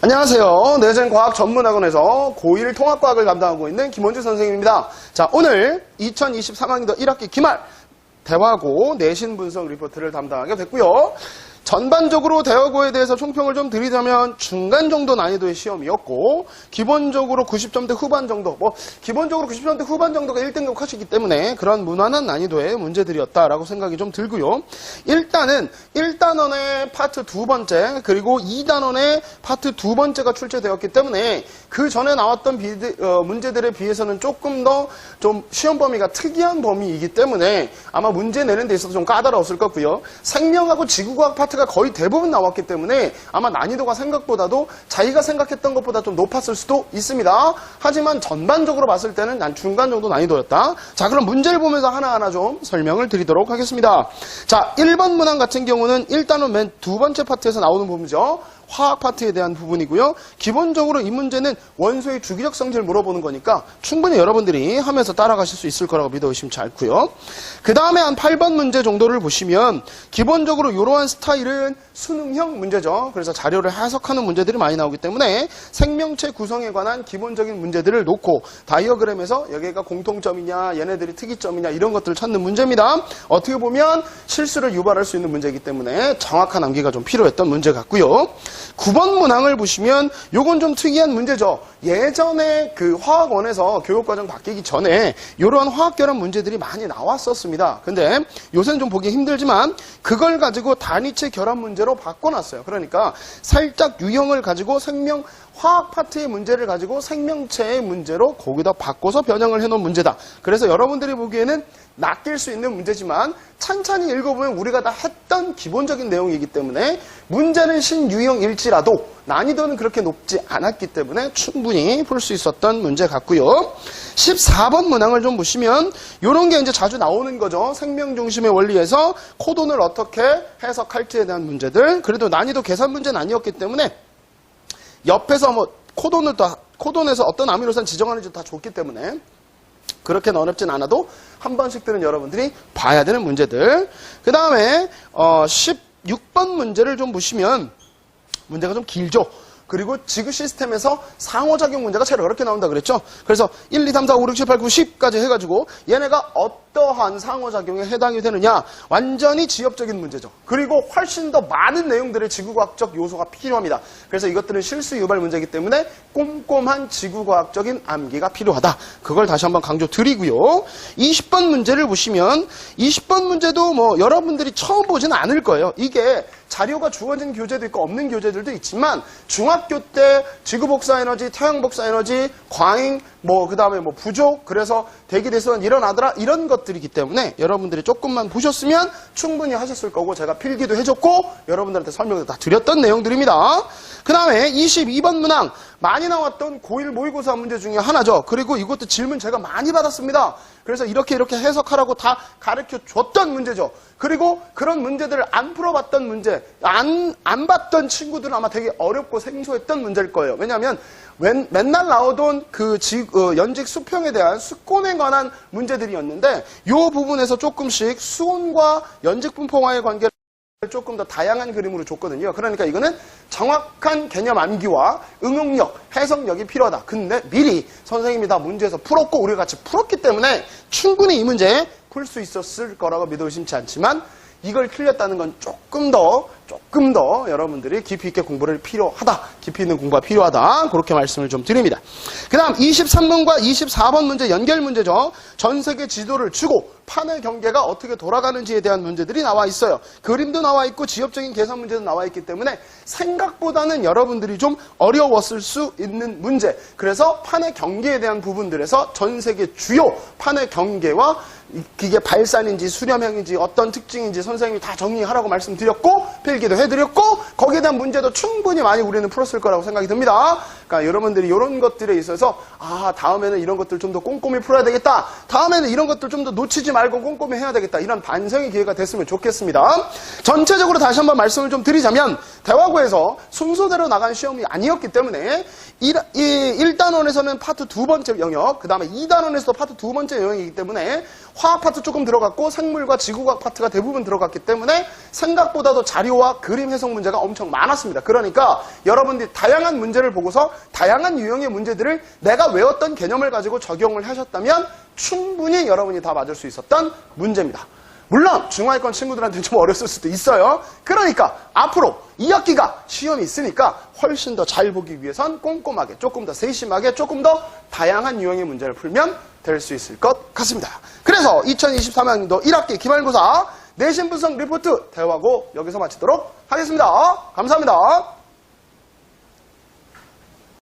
안녕하세요. 내전과학 전문학원에서 고1 통합과학을 담당하고 있는 김원주 선생님입니다. 자, 오늘 2023학년도 1학기 기말 대화고 내신 분석 리포트를 담당하게 됐고요. 전반적으로 대화고에 대해서 총평을 좀 드리자면 중간 정도 난이도의 시험이었고 기본적으로 90점대 후반 정도, 기본적으로 90점대 후반 정도가 1등급 컷이기 때문에 그런 무난한 난이도의 문제들이었다라고 생각이 좀 들고요. 일단은 1단원의 파트 두 번째 그리고 2단원의 파트 두 번째가 출제되었기 때문에 그 전에 나왔던 문제들에 비해서는 조금 더 좀 시험 범위가 특이한 범위이기 때문에 아마 문제 내는 데 있어서 좀 까다로웠을 거고요. 생명하고 지구과학 파트가 거의 대부분 나왔기 때문에 아마 난이도가 생각보다도 자기가 생각했던 것보다 좀 높았을 수도 있습니다. 하지만 전반적으로 봤을 때는 난 중간 정도 난이도였다. 자, 그럼 문제를 보면서 하나하나 좀 설명을 드리도록 하겠습니다. 자, 1번 문항 같은 경우는 일단은 맨 두 번째 파트에서 나오는 부분이죠. 화학 파트에 대한 부분이고요. 기본적으로 이 문제는 원소의 주기적 성질을 물어보는 거니까 충분히 여러분들이 하면서 따라가실 수 있을 거라고 믿어 의심치 않고요. 그 다음에 한 8번 문제 정도를 보시면 기본적으로 이러한 스타일은 수능형 문제죠. 그래서 자료를 해석하는 문제들이 많이 나오기 때문에 생명체 구성에 관한 기본적인 문제들을 놓고 다이어그램에서 여기가 공통점이냐 얘네들이 특이점이냐 이런 것들을 찾는 문제입니다. 어떻게 보면 실수를 유발할 수 있는 문제이기 때문에 정확한 암기가 좀 필요했던 문제 같고요. 9번 문항을 보시면 요건 좀 특이한 문제죠. 예전에 그 화학원에서 교육과정 바뀌기 전에 이러한 화학 결합 문제들이 많이 나왔었습니다. 근데 요새는 좀 보기 힘들지만 그걸 가지고 단위체 결합 문제로 바꿔놨어요. 그러니까 살짝 유형을 가지고 화학 파트의 문제를 가지고 생명체의 문제로 거기다 바꿔서 변형을 해놓은 문제다. 그래서 여러분들이 보기에는 낚일 수 있는 문제지만 찬찬히 읽어보면 우리가 다 했던 기본적인 내용이기 때문에 문제는 신유형일지라도 난이도는 그렇게 높지 않았기 때문에 충분히 풀 수 있었던 문제 같고요. 14번 문항을 좀 보시면 이런 게 이제 자주 나오는 거죠. 생명 중심의 원리에서 코돈을 어떻게 해석할지에 대한 문제들. 그래도 난이도 계산 문제는 아니었기 때문에 옆에서 코돈에서 어떤 아미노산 지정하는지 다 줬기 때문에 그렇게 어렵진 않아도 한 번씩들은 여러분들이 봐야 되는 문제들. 그 다음에 16번 문제를 좀 보시면 문제가 좀 길죠. 그리고 지구 시스템에서 상호작용 문제가 제일 어렵게 나온다 그랬죠. 그래서 1, 2, 3, 4, 5, 6, 7, 8, 9, 10까지 해가지고 얘네가 어떠한 상호작용에 해당이 되느냐 완전히 지엽적인 문제죠. 그리고 훨씬 더 많은 내용들의 지구과학적 요소가 필요합니다. 그래서 이것들은 실수 유발 문제이기 때문에 꼼꼼한 지구과학적인 암기가 필요하다. 그걸 다시 한번 강조 드리고요. 20번 문제를 보시면 20번 문제도 여러분들이 처음 보지는 않을 거예요. 이게 자료가 주어진 교재도 있고 없는 교재들도 있지만 중학교 때 지구복사에너지, 태양복사에너지, 과잉, 그 다음에 부족, 그래서 대기대선 일어나더라 이런 것들이기 때문에 여러분들이 조금만 보셨으면 충분히 하셨을 거고 제가 필기도 해줬고 여러분들한테 설명도 다 드렸던 내용들입니다. 그 다음에 22번 문항 많이 나왔던 고1 모의고사 문제 중에 하나죠. 그리고 이것도 질문 제가 많이 받았습니다. 그래서 이렇게 해석하라고 다 가르쳐 줬던 문제죠. 그리고 그런 문제들을 안 풀어봤던 문제, 안 봤던 친구들은 아마 되게 어렵고 생소했던 문제일 거예요. 왜냐하면 맨날 나오던 연직 수평에 대한 수권에 관한 문제들이었는데 이 부분에서 조금씩 수온과 연직 분포와의 관계를 조금 더 다양한 그림으로 줬거든요. 그러니까 이거는 정확한 개념 암기와 응용력, 해석력이 필요하다. 근데 미리 선생님이 다 문제에서 풀었고 우리가 같이 풀었기 때문에 충분히 이 문제 풀 수 있었을 거라고 믿어 의심치 않지만 이걸 틀렸다는 건 조금 더 여러분들이 깊이 있게 공부를 필요하다. 깊이 있는 공부가 필요하다. 그렇게 말씀을 좀 드립니다. 그 다음 23번과 24번 문제 연결 문제죠. 전 세계 지도를 주고 판의 경계가 어떻게 돌아가는지에 대한 문제들이 나와 있어요. 그림도 나와 있고 지엽적인 계산 문제도 나와 있기 때문에 생각보다는 여러분들이 좀 어려웠을 수 있는 문제. 그래서 판의 경계에 대한 부분들에서 전 세계 주요 판의 경계와 이게 발산인지 수렴형인지 어떤 특징인지 선생님이 다 정리하라고 말씀드렸고 필기도 해드렸고 거기에 대한 문제도 충분히 많이 우리는 풀었을 거라고 생각이 듭니다. 그러니까 여러분들이 이런 것들에 있어서 다음에는 이런 것들 좀 더 꼼꼼히 풀어야 되겠다. 다음에는 이런 것들 좀 더 놓치지 말고 꼼꼼히 해야 되겠다. 이런 반성의 기회가 됐으면 좋겠습니다. 전체적으로 다시 한번 말씀을 좀 드리자면 대화고에서 순서대로 나간 시험이 아니었기 때문에 1단원에서는 파트 두 번째 영역, 그 다음에 2단원에서도 파트 두 번째 영역이기 때문에 화학 파트 조금 들어갔고 생물과 지구과학 파트가 대부분 들어갔기 때문에 생각보다도 자료와 그림 해석 문제가 엄청 많았습니다. 그러니까 여러분들이 다양한 문제를 보고서 다양한 유형의 문제들을 내가 외웠던 개념을 가지고 적용을 하셨다면 충분히 여러분이 다 맞을 수 있었던 문제입니다. 물론 중하위권 친구들한테는 좀 어렸을 수도 있어요. 그러니까 앞으로 2학기가 시험이 있으니까 훨씬 더 잘 보기 위해선 꼼꼼하게, 조금 더 세심하게, 조금 더 다양한 유형의 문제를 풀면 될 수 있을 것 같습니다. 그래서 2023학년도 1학기 기말고사 내신 분석 리포트 대화고 여기서 마치도록 하겠습니다. 감사합니다.